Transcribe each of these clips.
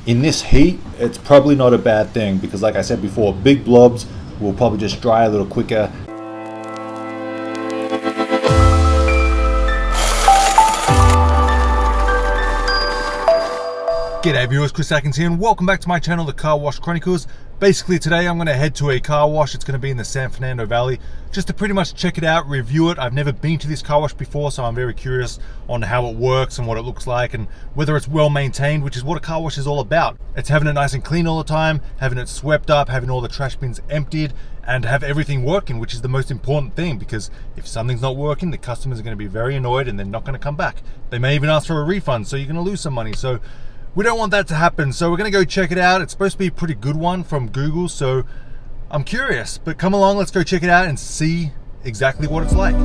In this heat, it's probably not a bad thing because, like I said before, big blobs will probably just dry a little quicker. G'day viewers, Chris Atkins here and welcome back to my channel, the Car Wash Chronicles. Basically today I'm going to head to a car wash. It's going to be in the San Fernando Valley just to pretty much check it out, review it. I've never been to this car wash before, so I'm very curious on how it works and what it looks like and whether it's well maintained, which is what a car wash is all about. It's having it nice and clean all the time, having it swept up, having all the trash bins emptied, and have everything working, which is the most important thing, because if something's not working, the customers are going to be very annoyed and they're not going to come back. They may even ask for a refund, so you're going to lose some money. So we don't want that to happen, so we're going to go check it out. It's supposed to be a pretty good one from Google, so I'm curious. But come along, let's go check it out and see exactly what it's like.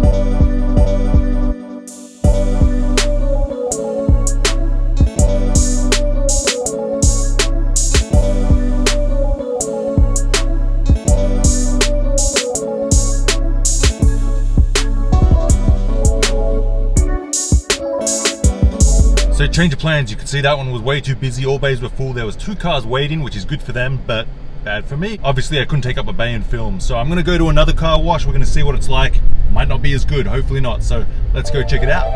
So change of plans, you can see that one was way too busy, all bays were full, there was 2 cars waiting, which is good for them, but bad for me. Obviously I couldn't take up a bay and film, so I'm gonna go to another car wash, we're gonna see what it's like. Might not be as good, hopefully not, so let's go check it out.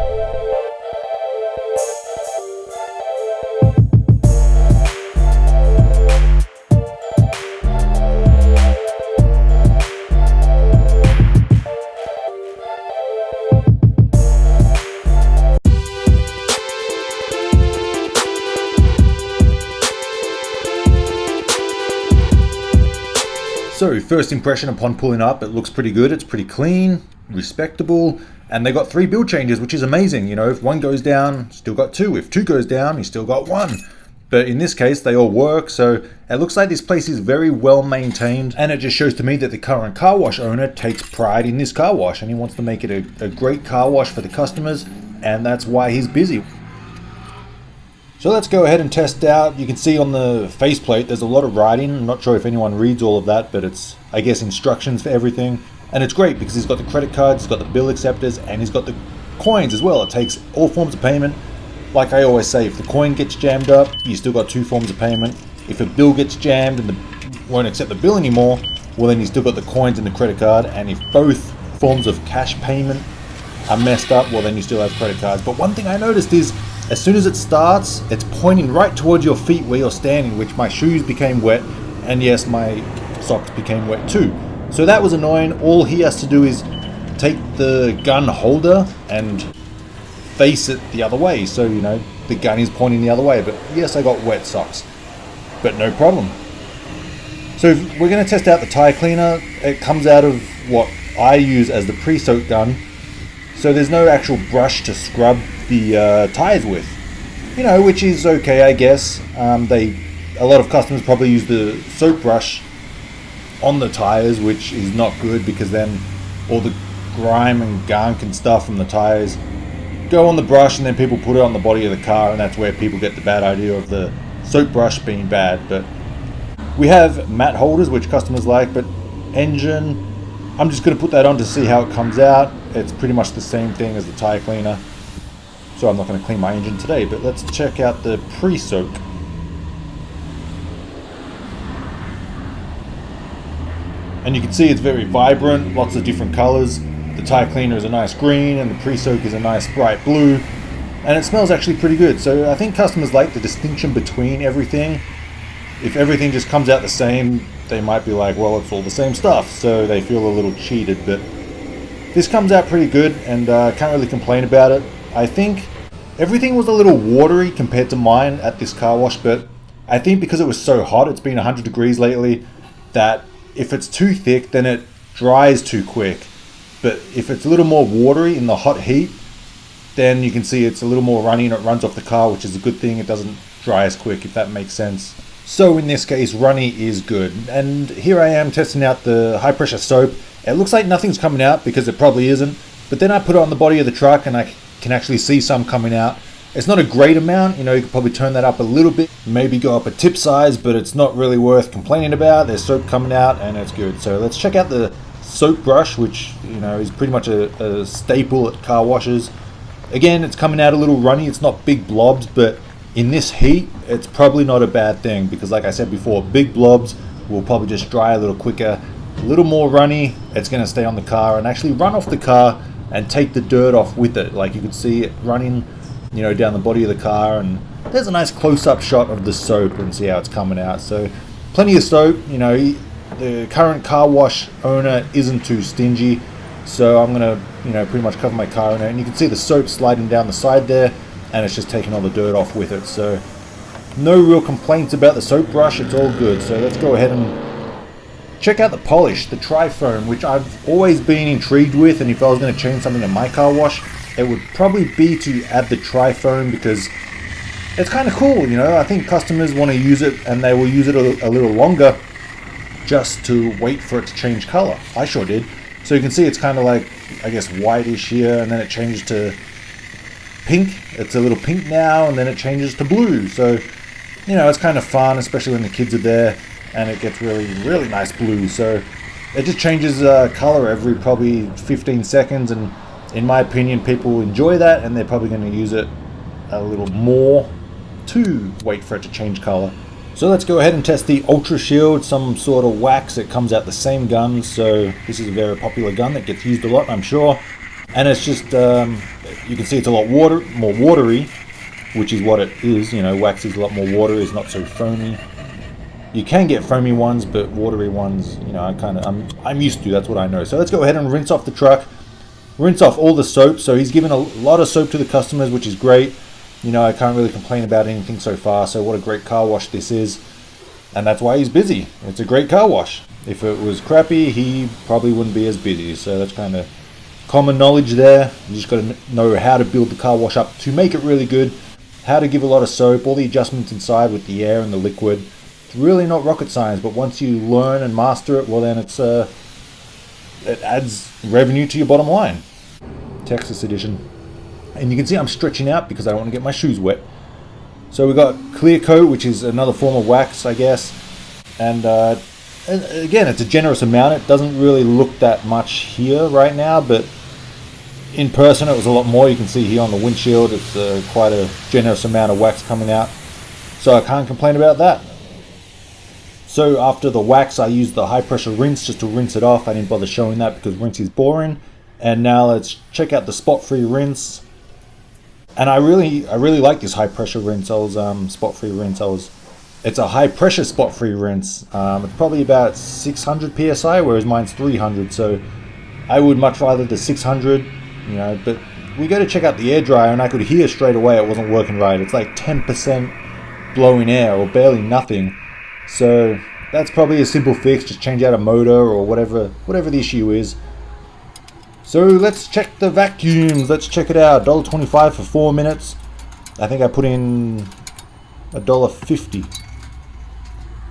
So first impression upon pulling up, it looks pretty good. It's pretty clean, respectable, and they got 3 bill changes, which is amazing. You know, if 1 goes down, still got 2. If 2 goes down, you still got 1. But in this case, they all work. So it looks like this place is very well maintained, and it just shows to me that the current car wash owner takes pride in this car wash and he wants to make it a great car wash for the customers, and that's why he's busy. So let's go ahead and test out. You can see on the faceplate there's a lot of writing. I'm not sure if anyone reads all of that, but it's, I guess, instructions for everything. And it's great because he's got the credit cards, he's got the bill acceptors, and he's got the coins as well. It takes all forms of payment. Like I always say, if the coin gets jammed up, you still got 2 forms of payment. If a bill gets jammed and won't accept the bill anymore, well then you still got the coins and the credit card. And if both forms of cash payment are messed up, well then you still have credit cards. But one thing I noticed is, as soon as it starts, it's pointing right towards your feet where you're standing, which my shoes became wet, and yes, my socks became wet too. So that was annoying. All he has to do is take the gun holder and face it the other way. So, you know, the gun is pointing the other way. But yes, I got wet socks, but no problem. So we're going to test out the tire cleaner. It comes out of what I use as the pre-soak gun. So there's no actual brush to scrub the tires with, you know, which is okay, I guess. A lot of customers probably use the soap brush on the tires, which is not good because then all the grime and gunk and stuff from the tires go on the brush, and then people put it on the body of the car, and that's where people get the bad idea of the soap brush being bad. But we have mat holders, which customers like, but engine, I'm just going to put that on to see how it comes out. It's pretty much the same thing as the tire cleaner, so I'm not going to clean my engine today, but let's check out the pre-soak. And you can see it's very vibrant, lots of different colors. The tire cleaner is a nice green and the pre-soak is a nice bright blue, and it smells actually pretty good. So I think customers like the distinction between everything. If everything just comes out the same, they might be like, well, it's all the same stuff, so they feel a little cheated. But this comes out pretty good, and I can't really complain about it. I think everything was a little watery compared to mine at this car wash, but I think because it was so hot, it's been 100 degrees lately, that if it's too thick, then it dries too quick. But if it's a little more watery in the hot heat, then you can see it's a little more runny and it runs off the car, which is a good thing. It doesn't dry as quick, if that makes sense. So in this case, runny is good. And here I am testing out the high pressure soap. It looks like nothing's coming out because it probably isn't. But then I put it on the body of the truck and I can actually see some coming out. It's not a great amount, you know, you could probably turn that up a little bit, maybe go up a tip size, but it's not really worth complaining about. There's soap coming out and it's good. So let's check out the soap brush, which, you know, is pretty much a staple at car washes. Again, it's coming out a little runny. It's not big blobs, but In this heat, it's probably not a bad thing because, like I said before, big blobs will probably just dry a little quicker, a little more runny. It's going to stay on the car and actually run off the car and take the dirt off with it. Like you can see it running, you know, down the body of the car, and there's a nice close-up shot of the soap and see how it's coming out. So plenty of soap. You know, the current car wash owner isn't too stingy, so I'm gonna, you know, pretty much cover my car in it, and you can see the soap sliding down the side there, and it's just taking all the dirt off with it. So no real complaints about the soap brush, it's all good. So let's go ahead and check out the polish, the tri-foam, which I've always been intrigued with, and if I was going to change something in my car wash, it would probably be to add the tri-foam because it's kind of cool, you know. I think customers want to use it and they will use it a little longer just to wait for it to change color. I sure did. So you can see it's kind of like, I guess, whitish here, and then it changes to pink. It's a little pink now, and then it changes to blue. So, you know, it's kind of fun, especially when the kids are there, and it gets really, really nice blue. So it just changes color every probably 15 seconds, and in my opinion, people enjoy that, and they're probably going to use it a little more to wait for it to change color. So let's go ahead and test the Ultra Shield, some sort of wax. It comes out the same gun, so this is a very popular gun that gets used a lot, I'm sure. And it's just, you can see it's a lot more watery, which is what it is. You know, wax is a lot more watery, it's not so foamy. You can get foamy ones, but watery ones, you know, I'm used to. That's what I know. So let's go ahead and rinse off the truck, rinse off all the soap. So he's given a lot of soap to the customers, which is great. You know, I can't really complain about anything so far. So what a great car wash this is, and that's why he's busy. It's a great car wash. If it was crappy, he probably wouldn't be as busy. So that's kind of common knowledge there. You just got to know how to build the car wash up to make it really good, how to give a lot of soap, all the adjustments inside with the air and the liquid. It's really not rocket science, but once you learn and master it, well then it adds revenue to your bottom line. Texas edition. And you can see I'm stretching out because I don't want to get my shoes wet. So we've got clear coat, which is another form of wax, I guess. And again, it's a generous amount. It doesn't really look that much here right now, but in person it was a lot more. You can see here on the windshield, it's quite a generous amount of wax coming out. So I can't complain about that. So after the wax, I used the high pressure rinse just to rinse it off. I didn't bother showing that because rinse is boring. And now let's check out the spot-free rinse. And I really like this high pressure rinse. Spot-free rinse. It's a high pressure spot-free rinse. It's probably about 600 psi, whereas mine's 300. So I would much rather the 600, you know. But we got to check out the air dryer, and I could hear straight away it wasn't working right. It's like 10% blowing air, or barely nothing. So that's probably a simple fix. Just change out a motor or whatever the issue is. So let's check the vacuums. Let's check it out. $1.25 for 4 minutes. I think I put in $1.50.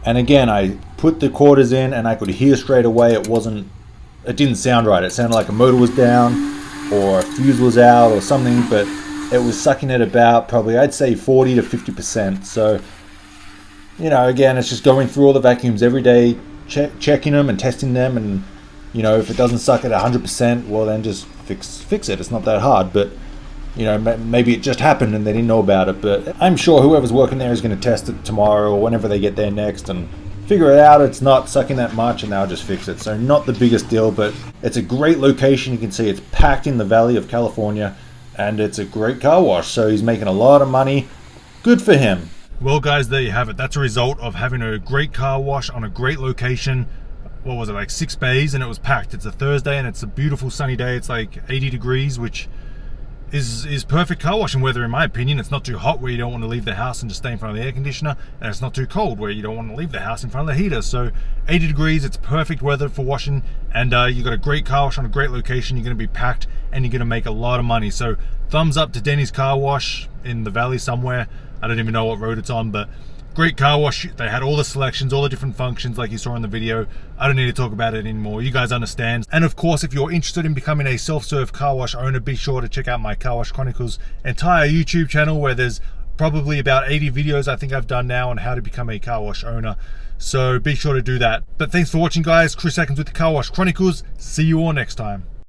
And again, I put the quarters in and I could hear straight away it didn't sound right. It sounded like a motor was down or a fuse was out or something, but it was sucking at about probably, I'd say 40 to 50%. So, you know, again, it's just going through all the vacuums every day, checking them and testing them, and you know, if it doesn't suck at 100%, well then just fix it. It's not that hard, but you know, maybe it just happened and they didn't know about it. But I'm sure whoever's working there is going to test it tomorrow or whenever they get there next and figure it out. It's not sucking that much, and they'll just fix it. So not the biggest deal, but it's a great location. You can see it's packed in the Valley of California, and it's a great car wash. So he's making a lot of money. Good for him. Well, guys, there you have it. That's a result of having a great car wash on a great location. What was it, like 6 bays, and it was packed. It's a Thursday and it's a beautiful sunny day. It's like 80 degrees, which is perfect car washing weather in my opinion. It's not too hot where you don't want to leave the house and just stay in front of the air conditioner, and it's not too cold where you don't want to leave the house in front of the heater. So 80 degrees, it's perfect weather for washing, and you got a great car wash on a great location. You're going to be packed and you're going to make a lot of money. So thumbs up to Denny's Car Wash in the valley somewhere. I don't even know what road it's on, but great car wash. They had all the selections, all the different functions like you saw in the video. I don't need to talk about it anymore. You guys understand. And of course, if you're interested in becoming a self-serve car wash owner, be sure to check out my Car Wash Chronicles entire YouTube channel, where there's probably about 80 videos I think I've done now on how to become a car wash owner. So be sure to do that. But thanks for watching, guys. Chris Atkins with the Car Wash Chronicles. See you all next time.